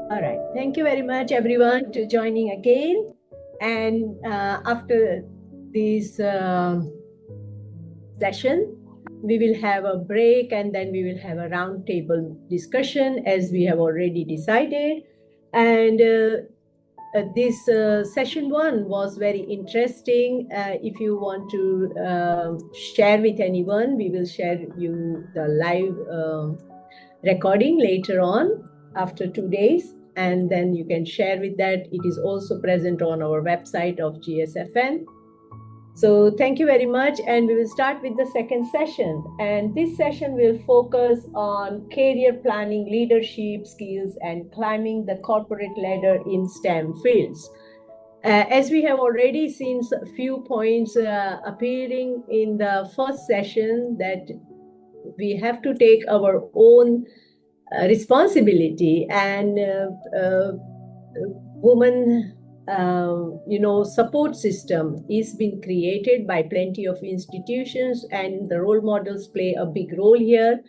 All right. Thank you very much, everyone, to joining again. And after this session, we will have a break and then we will have a roundtable discussion as we have already decided. And this session one was very interesting. If you want to share with anyone, we will share you the live recording later on after 2 days, and then you can share with that. It is also present on our website of GSFN. So thank you very much, and we will start with the second session. And this session will focus on career planning, leadership skills, and climbing the corporate ladder in STEM fields. As we have already seen a few points appearing in the first session, that we have to take our own responsibility, and woman support system is being created by plenty of institutions, and the role models play a big role here.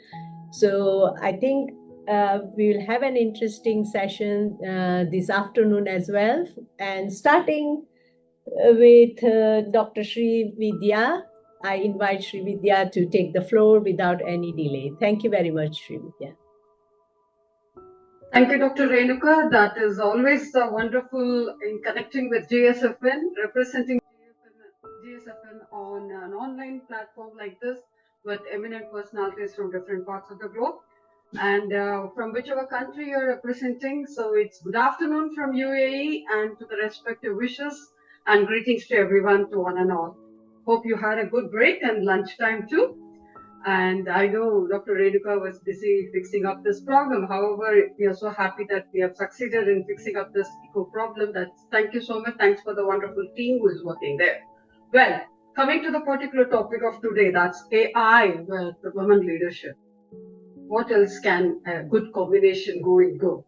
So I think we will have an interesting session this afternoon as well, and starting with Dr. Srividhya. I invite Srividhya to take the floor without any delay. Thank you very much, Srividhya. Thank you, Dr. Renuka. That is always wonderful in connecting with GSFN, representing GSFN on an online platform like this with eminent personalities from different parts of the globe and from whichever country you're representing. So it's good afternoon from UAE and to the respective wishes and greetings to everyone, to one and all. Hope you had a good break and lunchtime too. And I know Dr. Renuka was busy fixing up this problem. However, we are so happy that we have succeeded in fixing up this eco problem. Thank you so much. Thanks for the wonderful team who is working there. Well, coming to the particular topic of today, that's AI with women leadership. What else can a good combination go?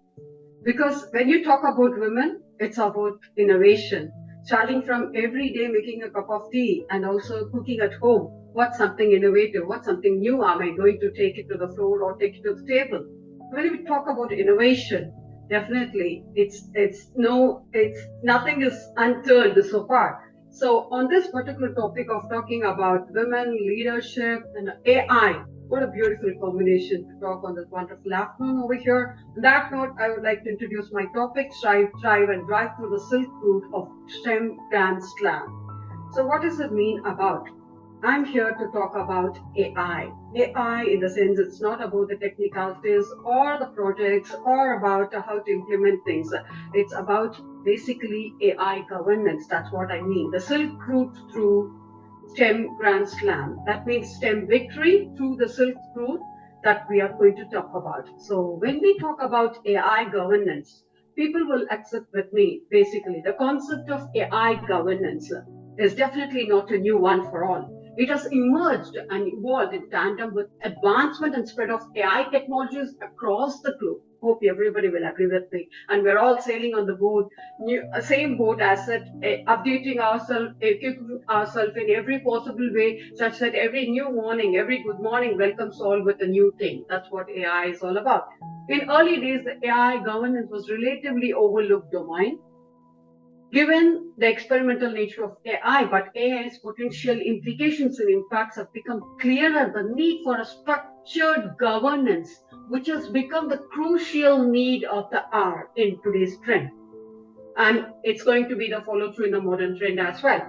Because when you talk about women, it's about innovation. Starting from every day making a cup of tea and also cooking at home. What's something innovative? What's something new? Am I going to take it to the floor or take it to the table? When we talk about innovation, definitely it's nothing is unturned so far. So on this particular topic of talking about women leadership and AI, what a beautiful combination to talk on this wonderful afternoon over here. On that note, I would like to introduce my topic, Strive, Thrive, and Drive through the Silk Route of STEM Grand Slam. So what does it mean about? I'm here to talk about AI. AI in the sense it's not about the technicalities or the projects or about how to implement things. It's about basically AI governance. That's what I mean. The Silk Route through STEM Grand Slam. That means STEM victory through the Silk Route that we are going to talk about. So when we talk about AI governance, people will accept with me, basically, the concept of AI governance is definitely not a new one for all. It has emerged and evolved in tandem with advancement and spread of AI technologies across the globe. Hope everybody will agree with me. And we're all sailing on the boat, same boat as it, updating ourselves, equipping ourselves in every possible way, such that every new morning, every good morning welcomes all with a new thing. That's what AI is all about. In early days, the AI governance was relatively overlooked domain, given the experimental nature of AI, but AI's potential implications and impacts have become clearer. The need for a structured governance, which has become the crucial need of the hour in today's trend. And it's going to be the follow through in the modern trend as well.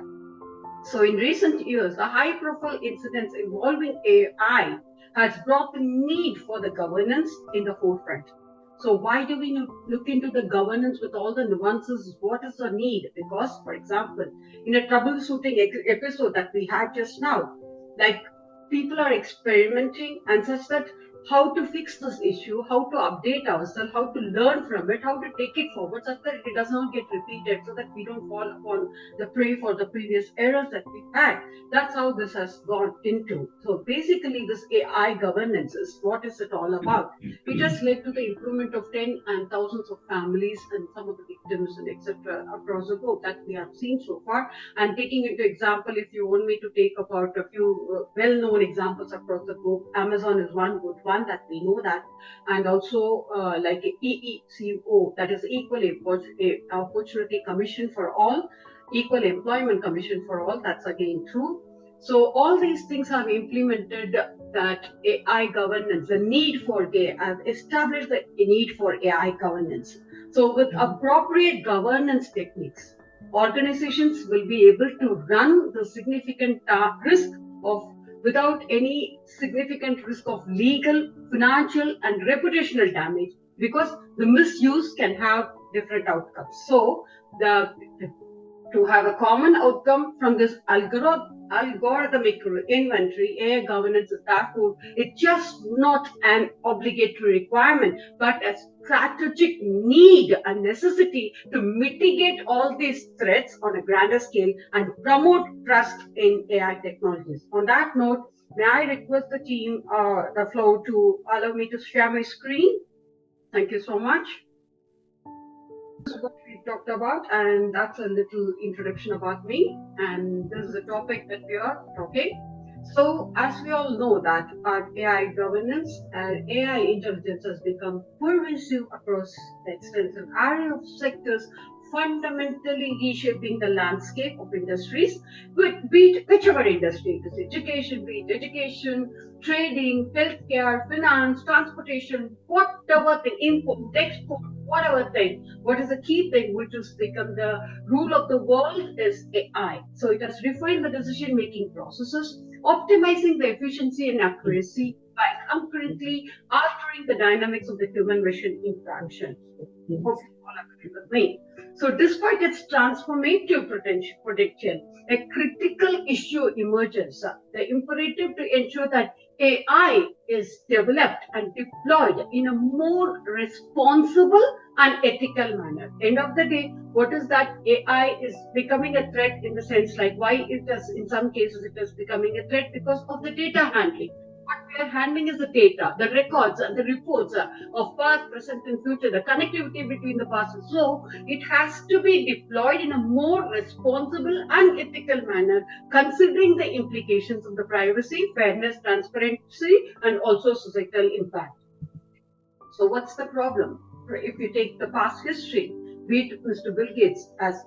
So in recent years, the high profile incidents involving AI has brought the need for the governance in the forefront. So why do we look into the governance with all the nuances? What is the need? Because, for example, in a troubleshooting episode that we had just now, like people are experimenting and such that how to fix this issue, how to update ourselves, how to learn from it, how to take it forward such that it does not get repeated, so that we don't fall upon the prey for the previous errors that we had. That's how this has gone into. So basically, this AI governance is what is it all about? It has led to the improvement of 10 and thousands of families and some of the victims and etc. across the globe that we have seen so far. And taking into example, if you want me to take about a few well-known examples across the globe, Amazon is one good one that we know that, and also like EECO, that is Equal Opportunity Commission for All, Equal Employment Commission for All, that's again true. So all these things have implemented that AI governance, the need for AI, have established the need for AI governance. So with appropriate governance techniques, organizations will be able to run the significant risk of without any significant risk of legal, financial, and reputational damage, because the misuse can have different outcomes. So to have a common outcome from this algorithmic inventory, AI governance is therefore it's just not an obligatory requirement, but a strategic need and necessity to mitigate all these threats on a grander scale and promote trust in AI technologies. On that note, may I request the team, the floor to allow me to share my screen? Thank you so much. What we talked about, and that's a little introduction about me, and this is the topic that we are talking. So as we all know that our AI governance and AI intelligence has become pervasive across the extensive area of sectors, fundamentally reshaping the landscape of industries, be it whichever industry it is, education, be it education, trading, healthcare, finance, transportation, whatever thing, import, export, whatever thing. What is the key thing which has become the rule of the world is AI. So it has refined the decision making processes, optimizing the efficiency and accuracy by concurrently altering the dynamics of the human machine interaction. Hope you all agree with me. So, despite its transformative potential, a critical issue emerges, the imperative to ensure that AI is developed and deployed in a more responsible and ethical manner. End of the day, what is that? AI is becoming a threat in the sense like why it is in some cases it is becoming a threat because of the data handling. What we are handling is the data, the records and the reports of past, present, and future, the connectivity between the past. So it has to be deployed in a more responsible and ethical manner, considering the implications of the privacy, fairness, transparency, and also societal impact. So what's the problem? If you take the past history, be it Mr. Bill Gates has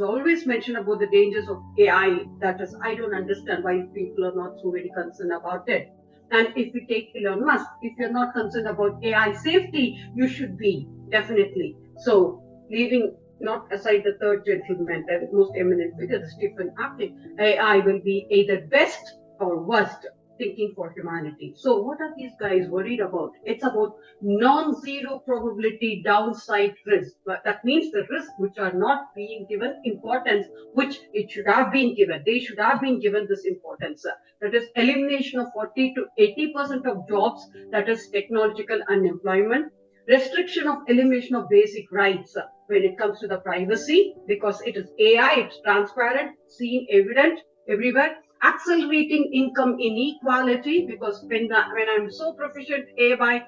always mentioned about the dangers of AI. That is, I don't understand why people are not so very concerned about it. And if you take Elon Musk, if you're not concerned about AI safety, you should be, definitely. So leaving not aside the third gentleman, the most eminent figure, Stephen Hawking, AI will be either best or worst thinking for humanity. So what are these guys worried about? It's about non-zero probability downside risk. But that means the risks which are not being given importance, which it should have been given. They should have been given this importance. That is elimination of 40 to 80% of jobs, that is technological unemployment, restriction of elimination of basic rights when it comes to the privacy, because it is AI, it's transparent, seen, evident everywhere. Accelerating income inequality, because when I'm so proficient AI,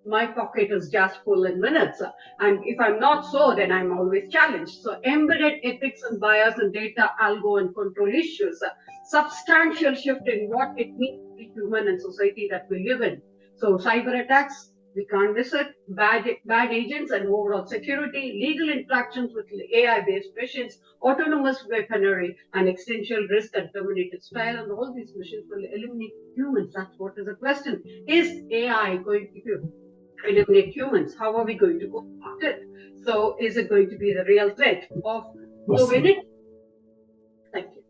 my pocket is just full in minutes, and if I'm not so, then I'm always challenged. So embedded ethics and bias and data algo and control issues, substantial shift in what it means to be human and society that we live in. So cyber attacks, we can't miss it, bad agents and overall security, legal interactions with AI-based machines, autonomous weaponry, and existential risk and terminated style, and all these machines will eliminate humans. That's what is the question. Is AI going to eliminate humans? How are we going to go about it? So is it going to be the real threat of, so when it, thank you.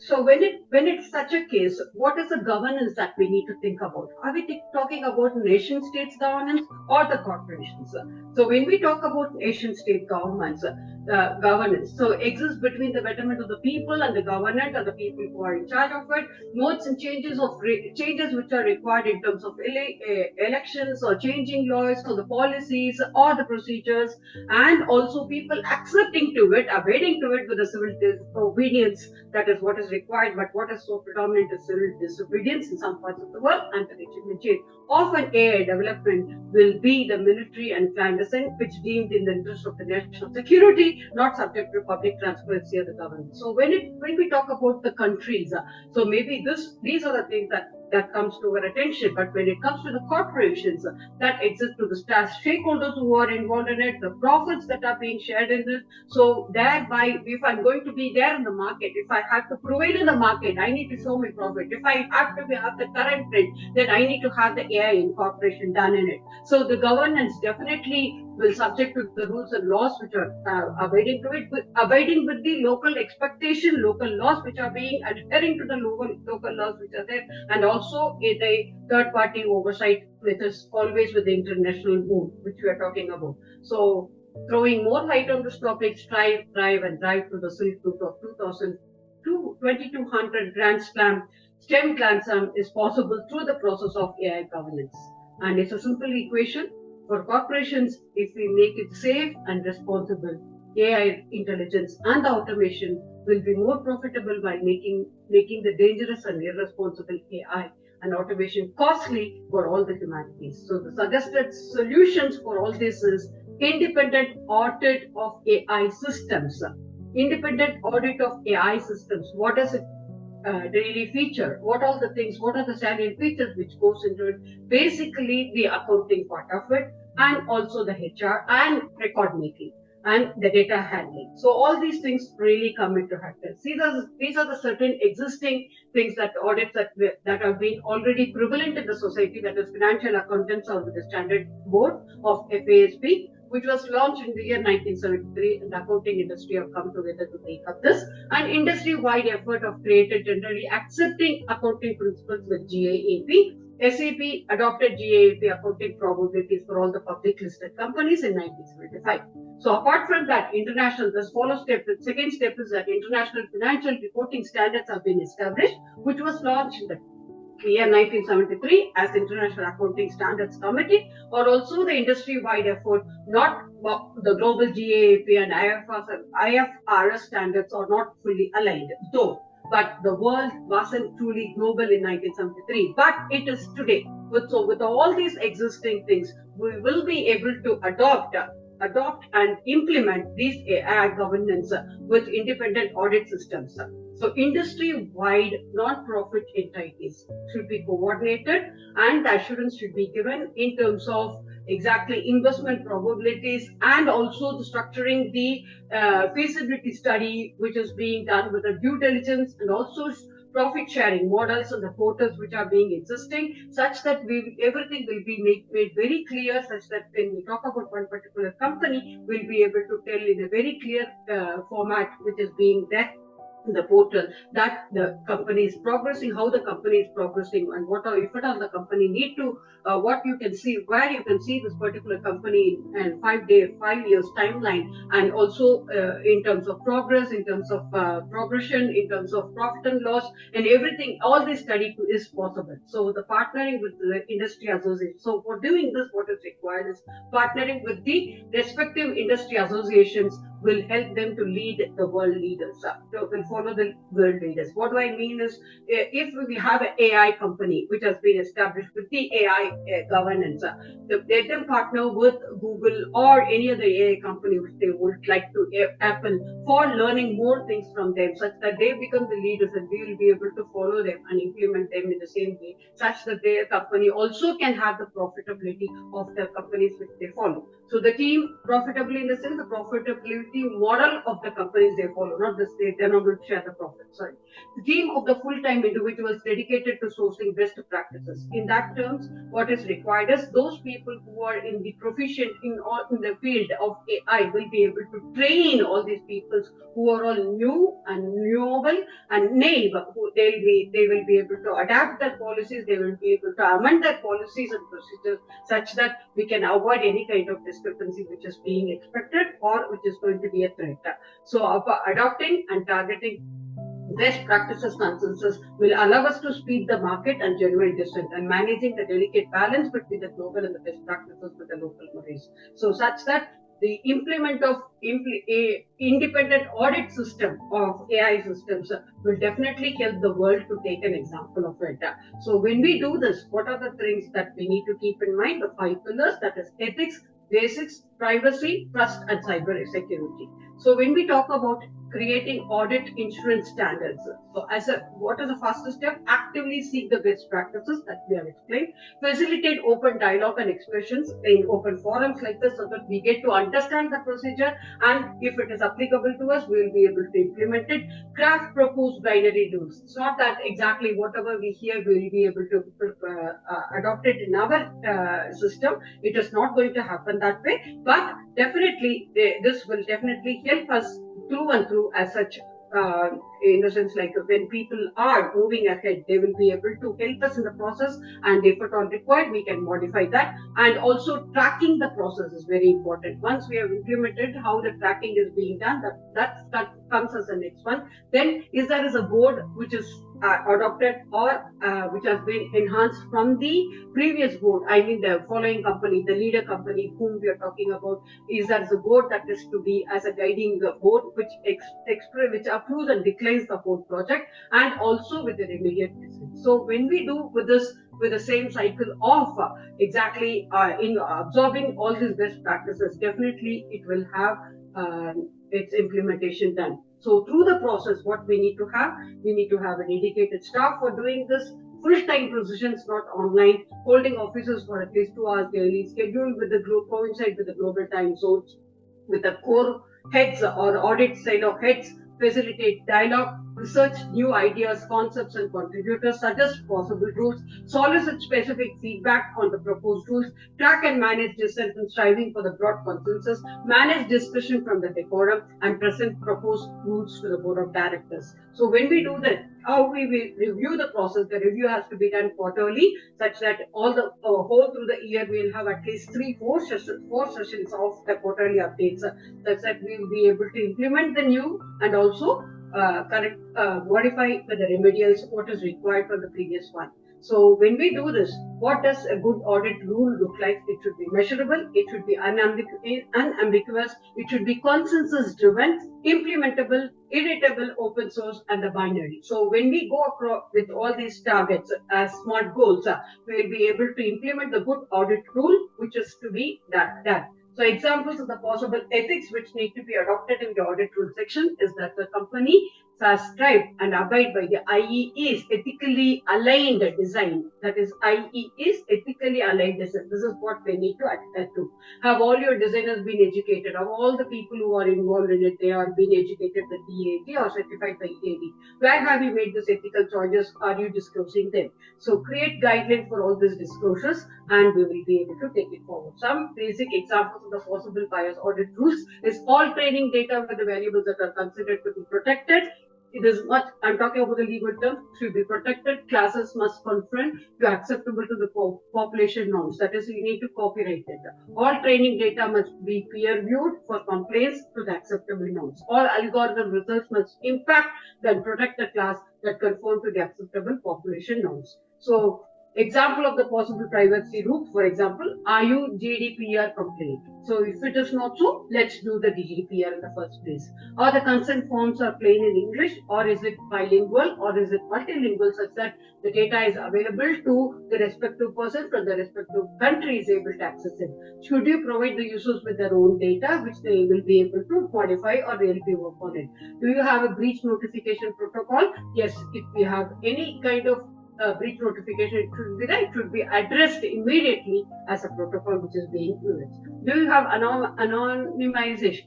So when it's such a case, what is the governance that we need to think about? Are we talking about nation states governance or the corporations? So when we talk about nation state governments, governance, so exists between the betterment of the people and the government and the people who are in charge of it. Modes and changes of changes which are required in terms of elections or changing laws or the policies or the procedures, and also people accepting to it, abiding to it with a civil disobedience. That is what is required, but what is so predominant is civil disobedience in some parts of the world, and the regime change. Often AI development will be the military and clandestine, which deemed in the interest of the national security, not subject to public transparency of the government. So when we talk about the countries, so maybe these are the things that comes to our attention. But when it comes to the corporations that exist, to the stakeholders who are involved in it, the profits that are being shared in this, so thereby, if I'm going to be there in the market, if I have to provide in the market, I need to show my profit. If I have to have the current trend, then I need to have the AI incorporation done in it. So the governance definitely will subject to the rules and laws which are abiding to it, abiding with the local expectation, local laws which are being adhering to the local laws which are there, and also a third party oversight, which is always with the international mood which we are talking about. So throwing more light on this topic, strive, thrive, and drive to the silk route of 2200 Grand Slam STEM Grand Slam is possible through the process of AI governance. And it's a simple equation. For corporations, if we make it safe and responsible, AI intelligence and automation will be more profitable by making the dangerous and irresponsible AI and automation costly for all the humanities. So the suggested solutions for all this is independent audit of AI systems. Independent audit of AI systems. What does it really feature? What are the things? What are the salient features which goes into it? Basically, the accounting part of it, and also the HR and record making and the data handling. So all these things really come into factor. See, these are the certain existing things that audits that have been already prevalent in the society. That is, financial accountants or with the standard board of FASB, which was launched in the year 1973, and the accounting industry have come together to take up this. An industry-wide effort of created generally accepting accounting principles with GAAP. SAP adopted GAAP accounting probabilities for all the public listed companies in 1975. So apart from that, international, this follow step, the second step is that international financial reporting standards have been established, which was launched in the year 1973 as International Accounting Standards Committee, or also the industry-wide effort, not the global GAAP and IFRS standards are not fully aligned, though. But the world wasn't truly global in 1973, but it is today. With all these existing things, we will be able to adopt and implement these AI governance with independent audit systems. So industry-wide non-profit entities should be coordinated, and the assurance should be given in terms of exactly investment probabilities, and also the structuring the feasibility study which is being done with the due diligence, and also profit sharing models and the portals which are being existing, such that everything will be made very clear, such that when we talk about one particular company, we'll be able to tell in a very clear format which is being there in the portal, that the company is progressing, how the company is progressing, and what are, if at all the company need to, what you can see, where you can see this particular company in 5 years timeline, and also in terms of progress, in terms of progression, in terms of profit and loss, and everything. All this study is possible. So the partnering with the industry association. So for doing this, what is required is partnering with the respective industry associations will help them to lead the world leaders. So will follow the world leaders. What do I mean is, if we have an AI company which has been established with the AI governance, let them partner with Google or any other AI company which they would like to, Apple, for learning more things from them, such that they become the leaders and we will be able to follow them and implement them in the same way, such that their company also can have the profitability of the companies which they follow. So the team profitably in the sense the profitability model of the companies they follow, not the state, they're not going to share the profit. Sorry. The team of the full-time individuals dedicated to sourcing best practices. In that terms, what is required is those people who are in the proficient in the field of AI will be able to train all these people who are all new and knowable and naive. They will be able to adapt their policies. They will be able to amend their policies and procedures such that we can avoid any kind of discrepancy which is being expected or which is going to be a threat. So, adopting and targeting best practices consensus will allow us to speed the market and genuine dissent and managing the delicate balance between the global and the best practices with the local mores. So, such that the implement of a independent audit system of AI systems will definitely help the world to take an example of it. So, when we do this, what are the things that we need to keep in mind? The 5 pillars, that is ethics, basics, privacy, trust, and cyber security. So, when we talk about creating audit insurance standards. So, what is the first step? Actively seek the best practices that we have explained. Facilitate open dialogue and expressions in open forums like this, so that we get to understand the procedure, and if it is applicable to us, we will be able to implement it. Craft proposed binary rules. It's not that exactly whatever we hear we will be able to adopt it in our system. It is not going to happen that way, but definitely this will definitely help us through and through as such. In the sense, like when people are moving ahead, they will be able to help us in the process, and if at all required, we can modify that. And also, tracking the process is very important. Once we have implemented how the tracking is being done, that comes as the next one. Then, is there is a board which is adopted or which has been enhanced from the previous board? I mean, the following company, the leader company whom we are talking about, is there is a board that is to be as a guiding board which which approves and declines the whole project, and also with the remedial decision. So when we do with this, with the same cycle of exactly in absorbing all these best practices, definitely it will have its implementation done. So through the process, what we need to have a dedicated staff for doing this, full-time positions, not online, holding offices for at least 2 hours daily, scheduled with the group, coincide with the global time zones, with the core heads or audit silo heads, facilitate dialogue, research new ideas, concepts, and contributors, suggest possible rules, solicit specific feedback on the proposed rules, track and manage dissent and striving for the broad consensus, manage discussion from the decorum, and present proposed rules to the board of directors. So when we do that, how we will review the process, the review has to be done quarterly, such that all the whole through the year we will have at least 4 sessions of the quarterly updates, such that we will be able to implement the new and also correct, modify with the remedials what is required for the previous one. So when we do this, what does a good audit rule look like? It should be measurable, it should be unambiguous, it should be consensus driven, implementable, editable, open source, and the binary. So when we go across with all these targets as smart goals, we will be able to implement the good audit rule, which is to be done. So examples of the possible ethics which need to be adopted in the audit rule section is that the company has strive and abide by the IE's ethically aligned design. That is, IE's ethically aligned design. This is what they need to adhere to. Have all your designers been educated? Have all the people who are involved in it, they are being educated with DAT or certified by EAD? Where have you made these ethical choices? Are you disclosing them? So create guidelines for all these disclosures, and we will be able to take it forward. Some basic examples of the possible bias audit rules is all training data with the variables that are considered to be protected. It is much, I'm talking about the legal term, should be protected. Classes must conform to acceptable to the population norms. That is, you need to copyright data. All training data must be peer reviewed for compliance to the acceptable norms. All algorithm results must impact and protect the class that conform to the acceptable population norms. So, example of the possible privacy route, for example, are you GDPR compliant? So if it is not so, let's do the GDPR in the first place. Or the consent forms are plain in English, or is it bilingual, or is it multilingual, such that the data is available to the respective person from the respective country is able to access it. Should you provide the users with their own data, which they will be able to modify or they'll be work on it? Do you have a breach notification protocol? Yes, if we have any kind of breach notification, it should be there. It should be addressed immediately as a protocol which is being used. Do you have anonymization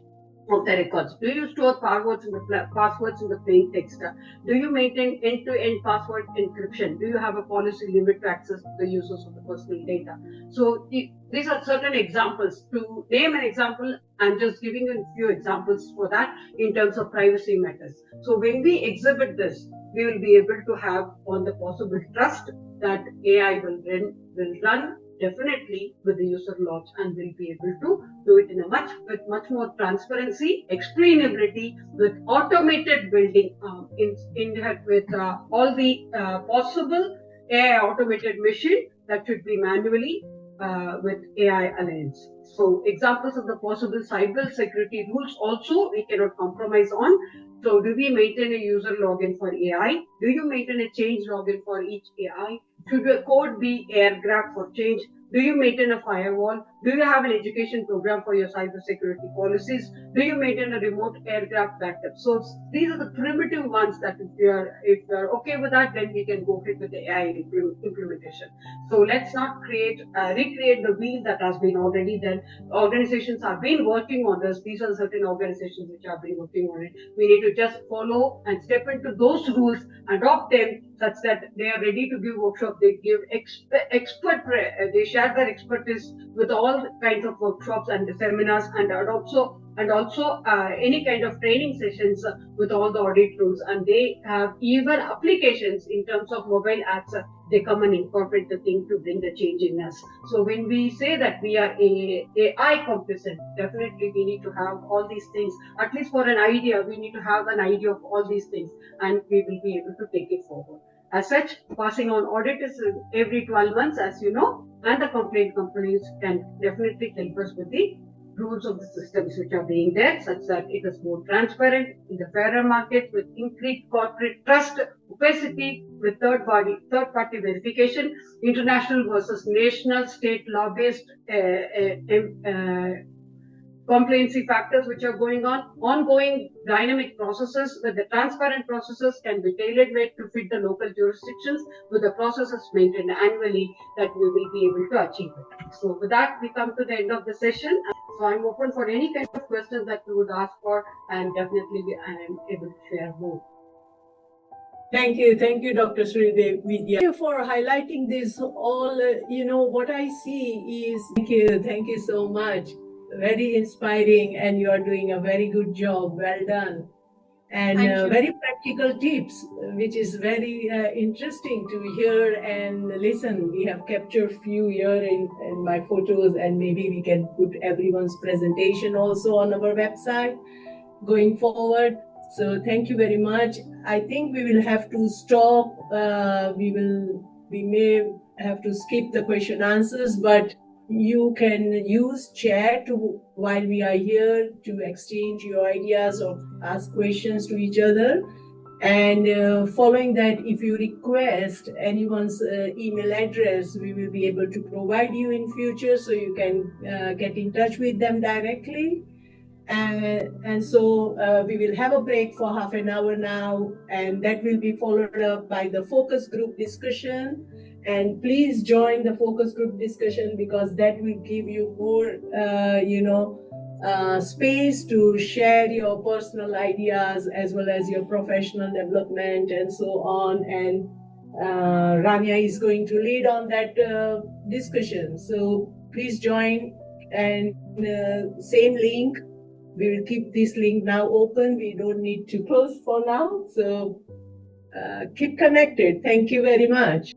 of the records? Do you store passwords in the plain text? Do you maintain end-to-end password encryption? Do you have a policy limit to access the users of the personal data? So these are certain examples. To name an example, I'm just giving you a few examples for that in terms of privacy matters. So when we exhibit this, we will be able to have on the possible trust that AI will run definitely with the user logs, and will be able to do it in a with much more transparency, explainability, with automated building with all the possible AI automated machine that should be manually with AI Alliance. So examples of the possible cyber security rules also we cannot compromise on. So do we maintain a user login for AI? Do you maintain a change login for each AI? Should your code be air-gapped for change? Do you maintain a firewall? Do you have an education program for your cybersecurity policies? Do you maintain a remote air-gapped backup? So these are the primitive ones that if you are okay with that, then we can go ahead with the AI implementation. So let's not recreate the wheel that has been already done. Organizations have been working on this. These are certain organizations which have been working on it. We need to just follow and step into those rules, adopt them such that they are ready to give workshops. They give they share their expertise with all kinds of workshops and seminars, and also any kind of training sessions with all the audit rules. And they have even applications in terms of mobile apps. They come and incorporate the thing to bring the change in us. So when we say that we are AI complicit, definitely we need to have all these things. At least for an idea, we need to have an idea of all these things, and we will be able to take it forward. As such, passing on audit is every 12 months, as you know, and the complaint companies can definitely help us with the rules of the systems which are being there, such that it is more transparent in the fairer market, with increased corporate trust, opacity, with third party verification, international versus national, state law-based compliancy factors which are going on, ongoing dynamic processes, where the transparent processes can be tailored made to fit the local jurisdictions, with the processes maintained annually, that we will be able to achieve it. So with that, we come to the end of the session. So I'm open for any kind of questions that you would ask for, and definitely I am able to share more. Thank you, Dr. Srividhya. Thank you for highlighting this all. What I see is, thank you so much. Very inspiring, and you are doing a very good job. Well done. And very practical tips, which is very interesting to hear and listen. We have captured few here in my photos, and maybe we can put everyone's presentation also on our website going forward. So thank you very much. I think we will have to stop. We may have to skip the question answers, but you can use chat while we are here to exchange your ideas or ask questions to each other. And following that, if you request anyone's email address, we will be able to provide you in future, so you can get in touch with them directly. And so we will have a break for half an hour now, and that will be followed up by the focus group discussion. And please join the focus group discussion, because that will give you more, space to share your personal ideas as well as your professional development and so on. And Ramya is going to lead on that discussion. So please join, and same link. We will keep this link now open. We don't need to close for now. So keep connected. Thank you very much.